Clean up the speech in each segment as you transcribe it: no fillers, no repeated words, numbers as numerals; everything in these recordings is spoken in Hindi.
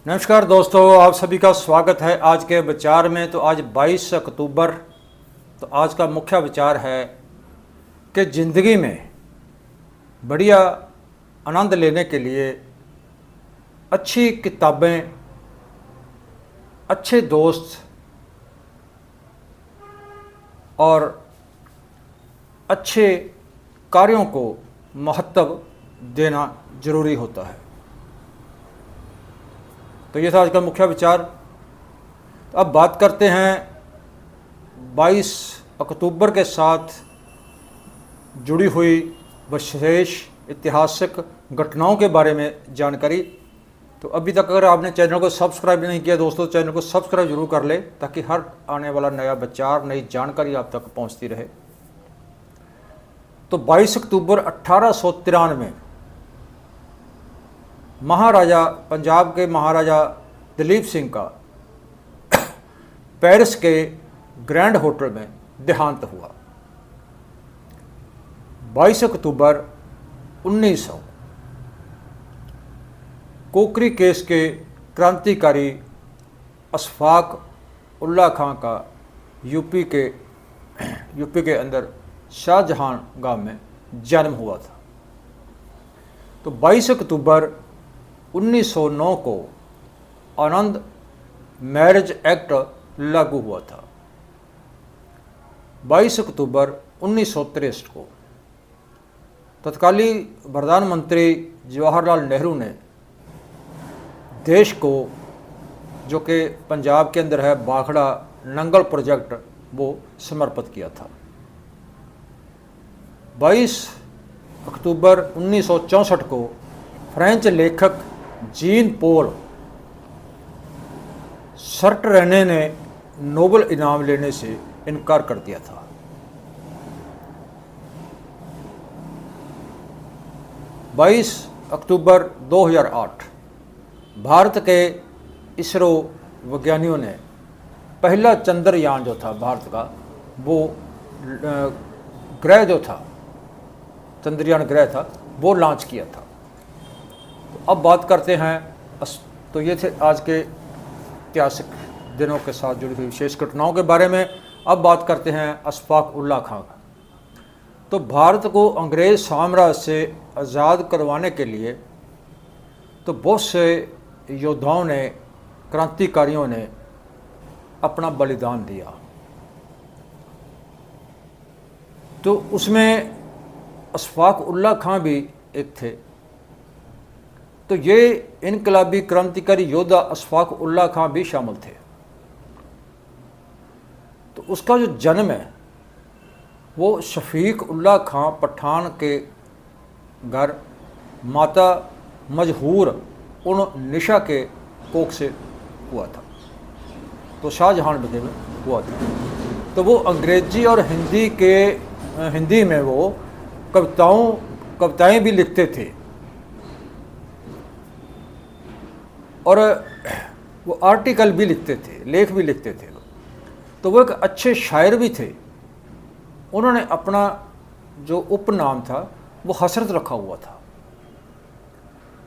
नमस्कार दोस्तों, आप सभी का स्वागत है आज के विचार में। तो आज 22 अक्टूबर। तो आज का मुख्य विचार है कि ज़िंदगी में बढ़िया आनंद लेने के लिए अच्छी किताबें, अच्छे दोस्त और अच्छे कार्यों को महत्व देना जरूरी होता है। तो ये था आज का मुख्य विचार। तो अब बात करते हैं 22 अक्टूबर के साथ जुड़ी हुई विशेष ऐतिहासिक घटनाओं के बारे में जानकारी। तो अभी तक अगर आपने चैनल को सब्सक्राइब नहीं किया दोस्तों, चैनल को सब्सक्राइब जरूर कर ले ताकि हर आने वाला नया विचार, नई जानकारी आप तक पहुंचती रहे। तो 22 अक्टूबर 1893 महाराजा, पंजाब के महाराजा दलीप सिंह का पेरिस के ग्रैंड होटल में देहांत हुआ। 22 अक्टूबर 1900 कोकरी केस के क्रांतिकारी अशफाक उल्ला खां का यूपी के अंदर शाहजहां गांव में जन्म हुआ था। तो 22 अक्टूबर 1909 को आनंद मैरिज एक्ट लागू हुआ था। 22 अक्टूबर 1963 को तत्कालीन प्रधानमंत्री जवाहरलाल नेहरू ने देश को, जो कि पंजाब के अंदर है, भाखड़ा नंगल प्रोजेक्ट, वो समर्पित किया था। 22 अक्टूबर 1964 को फ्रेंच लेखक जीन पोल सर्टरेने ने नोबेल इनाम लेने से इनकार कर दिया था। 22 अक्टूबर 2008 भारत के इसरो वैज्ञानिकों ने पहला चंद्रयान जो था भारत का, वो ग्रह जो था, चंद्रयान ग्रह था, वो लॉन्च किया था। तो अब बात करते हैं, तो ये थे आज के ऐतिहासिक दिनों के साथ जुड़ी हुई विशेष घटनाओं के बारे में। अब बात करते हैं अशफाक उल्ला खां का। तो भारत को अंग्रेज साम्राज्य से आज़ाद करवाने के लिए तो बहुत से योद्धाओं ने, क्रांतिकारियों ने अपना बलिदान दिया। तो उसमें अशफाक उल्ला खां भी एक थे। तो ये इनकलाबी क्रांतिकारी योद्धा अशफाक उल्ला खां भी शामिल थे। तो उसका जो जन्म है वो शफीक उल्ला खां पठान के घर माता मजहूर उन निशा के कोख से हुआ था। तो शाहजहां बेटे में हुआ था। तो वो अंग्रेजी और हिंदी में वो कविताएं भी लिखते थे और वो आर्टिकल भी लिखते थे, लेख भी लिखते थे। तो वो एक अच्छे शायर भी थे। उन्होंने अपना जो उपनाम था वो हसरत रखा हुआ था।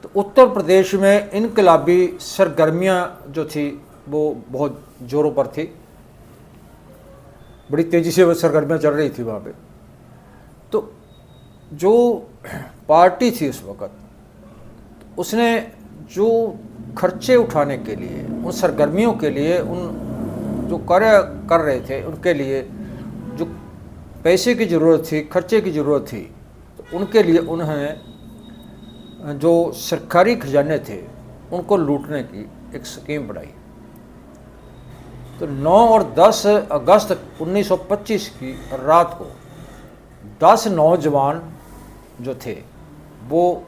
तो उत्तर प्रदेश में इनकलाबी सरगर्मियाँ जो थी वो बहुत ज़ोरों पर थी, बड़ी तेज़ी से वो सरगर्मियाँ चल रही थी वहाँ पे। तो जो पार्टी थी उस वक़्त, उसने जो खर्चे उठाने के लिए, उन सरगर्मियों के लिए, उन जो कार्य कर रहे थे उनके लिए जो पैसे की ज़रूरत थी, खर्चे की ज़रूरत थी, तो उनके लिए उन्होंने जो सरकारी खजाने थे उनको लूटने की एक स्कीम बनाई। तो 9 और 10 अगस्त 1925 की रात को 10 नौजवान जो थे वो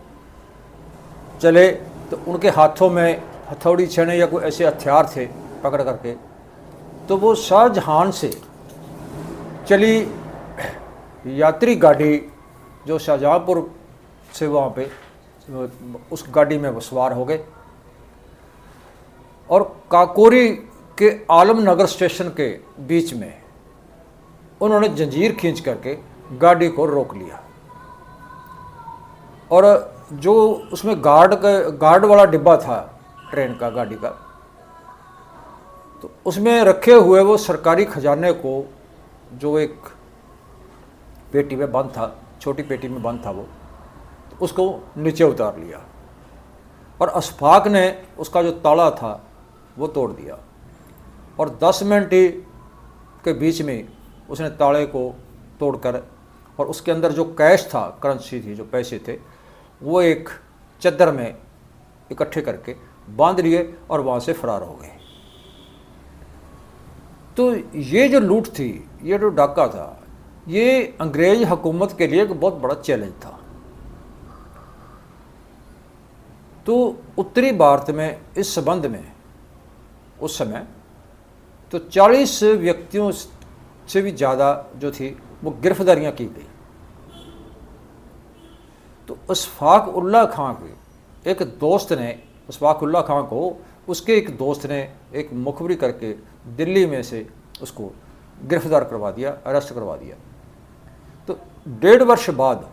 चले। तो उनके हाथों में हथौड़ी, छेने या कोई ऐसे हथियार थे पकड़ करके। तो वो शाहजहां से चली यात्री गाड़ी जो शाहजहांपुर से वहाँ पे, उस गाड़ी में वो सवार हो गए और काकोरी के आलमनगर स्टेशन के बीच में उन्होंने जंजीर खींच करके गाड़ी को रोक लिया। और जो उसमें गार्ड वाला डिब्बा था ट्रेन का, गाड़ी का। तो उसमें रखे हुए वो सरकारी खजाने को, जो एक पेटी में बंद था, छोटी पेटी में बंद था वो, तो उसको नीचे उतार लिया और अशफाक ने उसका जो ताला था वो तोड़ दिया और 10 मिनट ही के बीच में उसने ताले को तोड़कर और उसके अंदर जो कैश था, करेंसी थी, जो पैसे थे, वो एक चद्दर में इकट्ठे करके बांध लिए और वहाँ से फरार हो गए। तो ये जो लूट थी, ये जो डाका था, ये अंग्रेज हुकूमत के लिए एक बहुत बड़ा चैलेंज था। तो उत्तरी भारत में इस संबंध में उस समय तो 40 व्यक्तियों से भी ज़्यादा जो थी वो गिरफ्तारियाँ की गई। तो अशफाक उल्लाह खां के एक दोस्त ने, अशफाक उल्लाह खां को उसके एक दोस्त ने एक मुखबरी करके दिल्ली में से उसको गिरफ्तार करवा दिया, अरेस्ट करवा दिया। तो 1.5 वर्ष बाद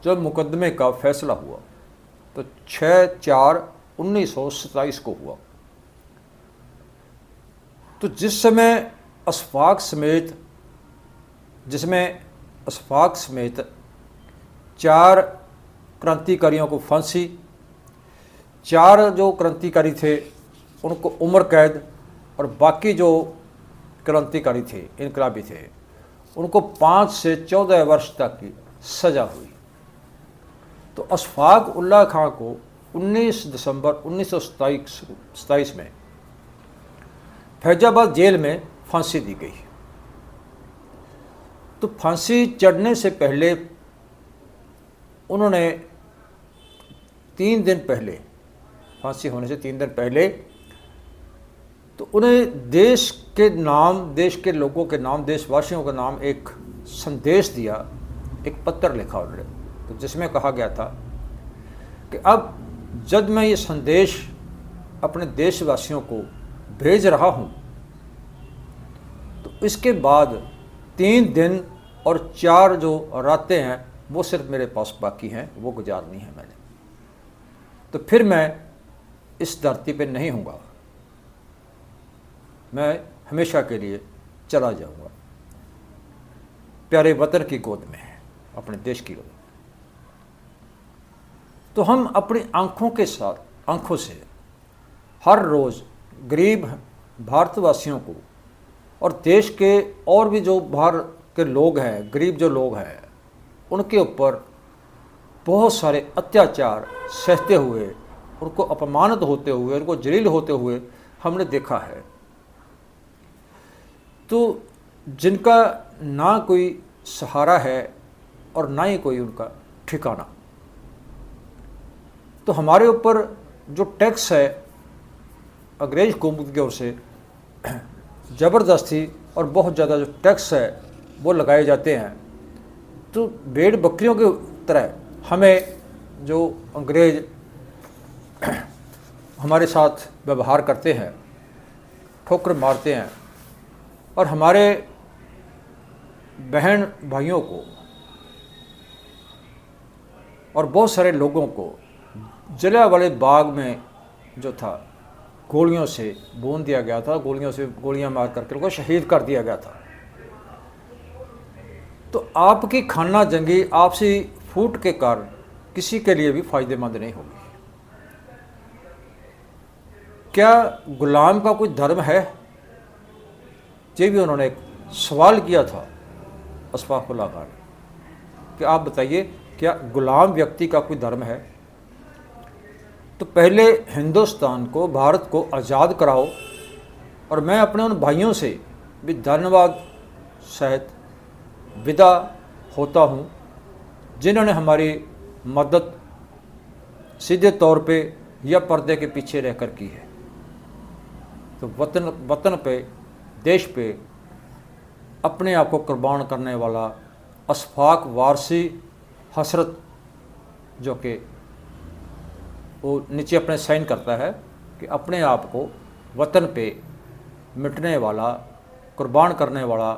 जब मुकदमे का फैसला हुआ तो 6/4/1927 को हुआ। तो जिस समय अशफाक समेत, जिसमें अशफाक समेत 4 क्रांतिकारियों को फांसी, 4 जो क्रांतिकारी थे उनको उम्र कैद और बाकी जो क्रांतिकारी थे, इनकलाबी थे, उनको 5 से 14 वर्ष तक की सज़ा हुई। तो अशफाक उल्लाह खां को 19 दिसंबर 1927 में फैजाबाद जेल में फांसी दी गई। तो फांसी चढ़ने से पहले उन्होंने 3 दिन पहले, फांसी होने से 3 दिन पहले, तो उन्हें देश के नाम, देश के लोगों के नाम, देशवासियों के नाम एक संदेश दिया, एक पत्र लिखा उन्होंने, तो जिसमें कहा गया था कि अब जब मैं ये संदेश अपने देशवासियों को भेज रहा हूँ तो इसके बाद 3 दिन और 4 जो रातें हैं वो सिर्फ मेरे पास बाकी हैं, वो गुजारनी है मैंने, तो फिर मैं इस धरती पे नहीं हूँगा, मैं हमेशा के लिए चला जाऊँगा प्यारे वतन की गोद में, अपने देश की गोद में। तो हम अपनी आँखों के साथ, आँखों से हर रोज़ गरीब भारतवासियों को और देश के और भी जो बाहर के लोग हैं, गरीब जो लोग हैं, उनके ऊपर बहुत सारे अत्याचार सहते हुए, उनको अपमानित होते हुए, उनको जलील होते हुए हमने देखा है। तो जिनका ना कोई सहारा है और ना ही कोई उनका ठिकाना, तो हमारे ऊपर जो टैक्स है अंग्रेज हुकूमत की ओर से ज़बरदस्ती और बहुत ज़्यादा जो टैक्स है वो लगाए जाते हैं। तो भेड़ बकरियों की तरह हमें जो अंग्रेज हमारे साथ व्यवहार करते हैं, ठोकर मारते हैं और हमारे बहन भाइयों को और बहुत सारे लोगों को जलियांवाले बाग में जो था गोलियों से भून दिया गया था, गोलियां मार करके उनको शहीद कर दिया गया था। तो आपकी खाना जंगी आपसी फूट के कारण किसी के लिए भी फायदेमंद नहीं होगी। क्या गुलाम का कोई धर्म है? ये भी उन्होंने एक सवाल किया था अशफाक उल्लाह खां ने कि आप बताइए क्या गुलाम व्यक्ति का कोई धर्म है? तो पहले हिंदुस्तान को, भारत को आज़ाद कराओ। और मैं अपने उन भाइयों से भी धन्यवाद सहित विदा होता हूँ जिन्होंने हमारी मदद सीधे तौर पे या पर्दे के पीछे रहकर की है। तो वतन पे, देश पे अपने आप को कुर्बान करने वाला अशफाक वारसी हसरत, जो कि वो नीचे अपने साइन करता है कि अपने आप को वतन पे मिटने वाला, कुर्बान करने वाला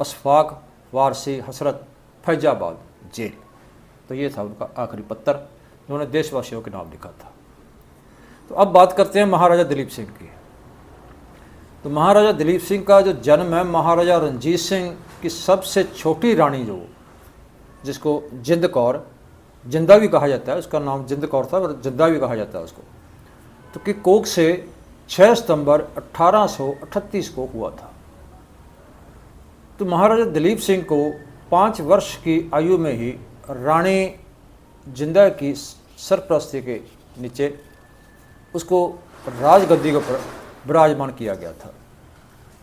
अशफाक वारसी हसरत, फैजाबाद जेल। तो ये था उनका आखिरी पत्र जो उन्होंने देशवासियों के नाम लिखा था। तो अब बात करते हैं महाराजा दिलीप सिंह की। तो महाराजा दिलीप सिंह का जो जन्म है, महाराजा रणजीत सिंह की सबसे छोटी रानी जो, जिसको जिंद कौर, जिंदा भी कहा जाता है, उसका नाम जिंद कौर था और जिंदा भी कहा जाता है उसको, तो कि कोख से 6 सितंबर 1838 को हुआ था। तो महाराजा दिलीप सिंह को 5 वर्ष की आयु में ही रानी जिंदा की सरपरस्ती के नीचे उसको राजगद्दी के ऊपर विराजमान किया गया था।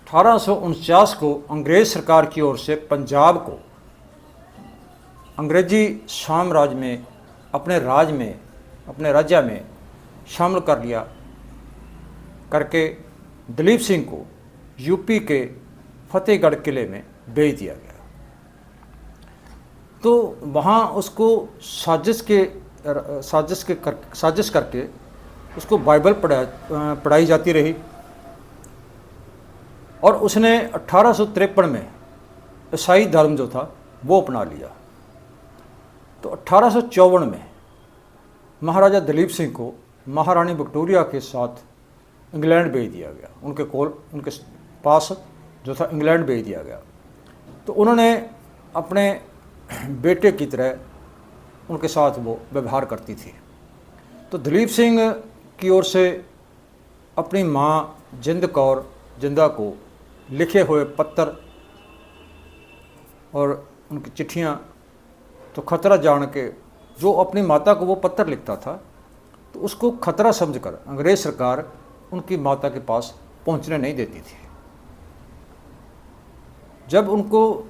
1849 को अंग्रेज सरकार की ओर से पंजाब को अंग्रेजी साम्राज्य में अपने राज्य में शामिल कर लिया करके दिलीप सिंह को यूपी के फतेहगढ़ किले में भेज दिया गया। तो वहाँ उसको साजिश करके उसको बाइबल पढ़ाई जाती रही और उसने 1853 में ईसाई धर्म जो था वो अपना लिया। तो 1854 में महाराजा दिलीप सिंह को महारानी विक्टोरिया के साथ इंग्लैंड भेज दिया गया, उनके पास जो था इंग्लैंड भेज दिया गया। तो उन्होंने अपने बेटे की तरह उनके साथ वो व्यवहार करती थी। तो दिलीप सिंह की ओर से अपनी माँ जिंद कौर जिंदा को लिखे हुए पत्र और उनकी चिट्ठियाँ, तो खतरा जान के जो अपनी माता को वो पत्र लिखता था, तो उसको खतरा समझकर अंग्रेज सरकार उनकी माता के पास पहुंचने नहीं देती थी। जब उनको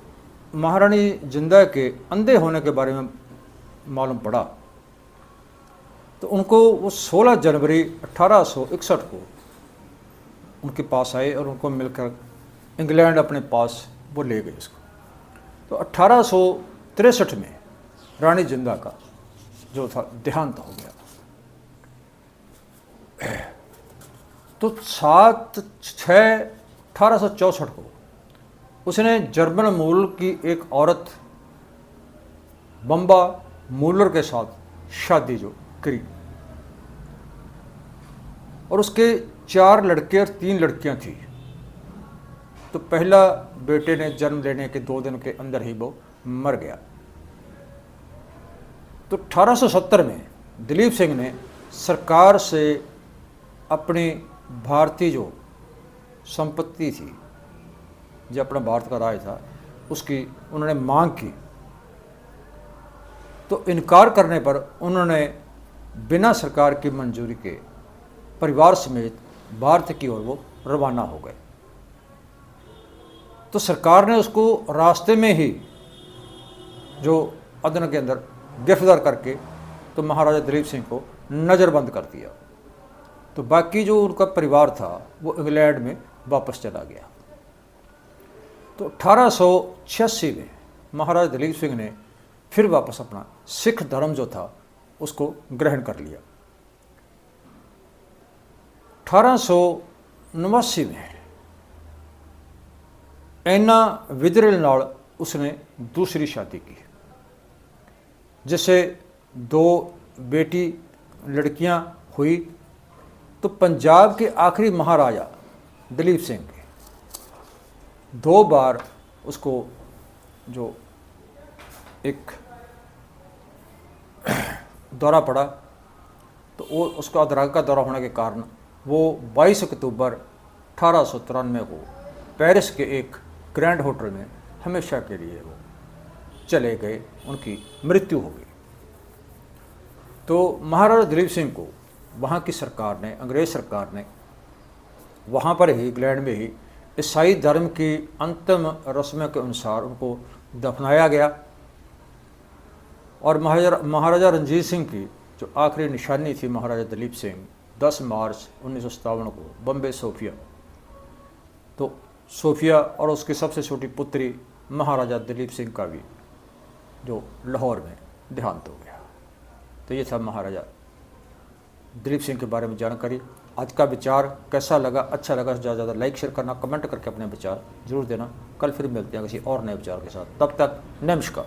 महारानी जिंदा के अंधे होने के बारे में मालूम पड़ा, तो उनको वो 16 जनवरी 1861 को उनके पास आए और उनको मिलकर इंग्लैंड अपने पास वो ले गए इसको। तो 1863 में रानी जिंदा का जो था देहांत हो गया। तो 7/6/1864 को उसने जर्मन मूल की एक औरत बम्बा मूलर के साथ शादी जो करी और उसके 4 लड़के और 3 लड़कियां थी। तो पहला बेटे ने जन्म लेने के 2 दिन के अंदर ही वो मर गया। तो 1870 में दिलीप सिंह ने सरकार से अपनी भारतीय जो संपत्ति थी, जो अपना भारत का राज था, उसकी उन्होंने मांग की। तो इनकार करने पर उन्होंने बिना सरकार की मंजूरी के परिवार समेत भारत की ओर वो रवाना हो गए। तो सरकार ने उसको रास्ते में ही जो अदन के अंदर गिरफ्तार करके तो महाराजा दिलीप सिंह को नज़रबंद कर दिया। तो बाकी जो उनका परिवार था वो इंग्लैंड में वापस चला गया। तो 1886 में महाराजा दिलीप सिंह ने फिर वापस अपना सिख धर्म जो था उसको ग्रहण कर लिया। 1889 में ऐना विदरेल नाल उसने दूसरी शादी की, जिससे 2 बेटी लड़कियां हुई। तो पंजाब के आखिरी महाराजा दिलीप सिंह के 2 बार उसको जो एक दौरा पड़ा, तो वो उसका अदरक का दौरा होने के कारण वो 22 अक्टूबर 1893 को पेरिस के एक ग्रैंड होटल में हमेशा के लिए वो चले गए, उनकी मृत्यु हो गई। तो महाराजा दिलीप सिंह को वहाँ की सरकार ने, अंग्रेज सरकार ने वहाँ पर ही इंग्लैंड में ही ईसाई धर्म की अंतिम रस्मों के अनुसार उनको दफनाया गया। और महाराजा रणजीत सिंह की जो आखिरी निशानी थी महाराजा दिलीप सिंह 10 मार्च 1957 को बम्बे सोफिया, तो सोफिया और उसकी सबसे छोटी पुत्री महाराजा दिलीप सिंह का भी जो लाहौर में देहांत हो गया। तो ये था महाराजा दिलीप सिंह के बारे में जानकारी। आज का विचार कैसा लगा, अच्छा लगा तो ज़्यादा लाइक शेयर करना, कमेंट करके अपने विचार जरूर देना। कल फिर मिलते हैं किसी और नए विचार के साथ, तब तक नमस्कार।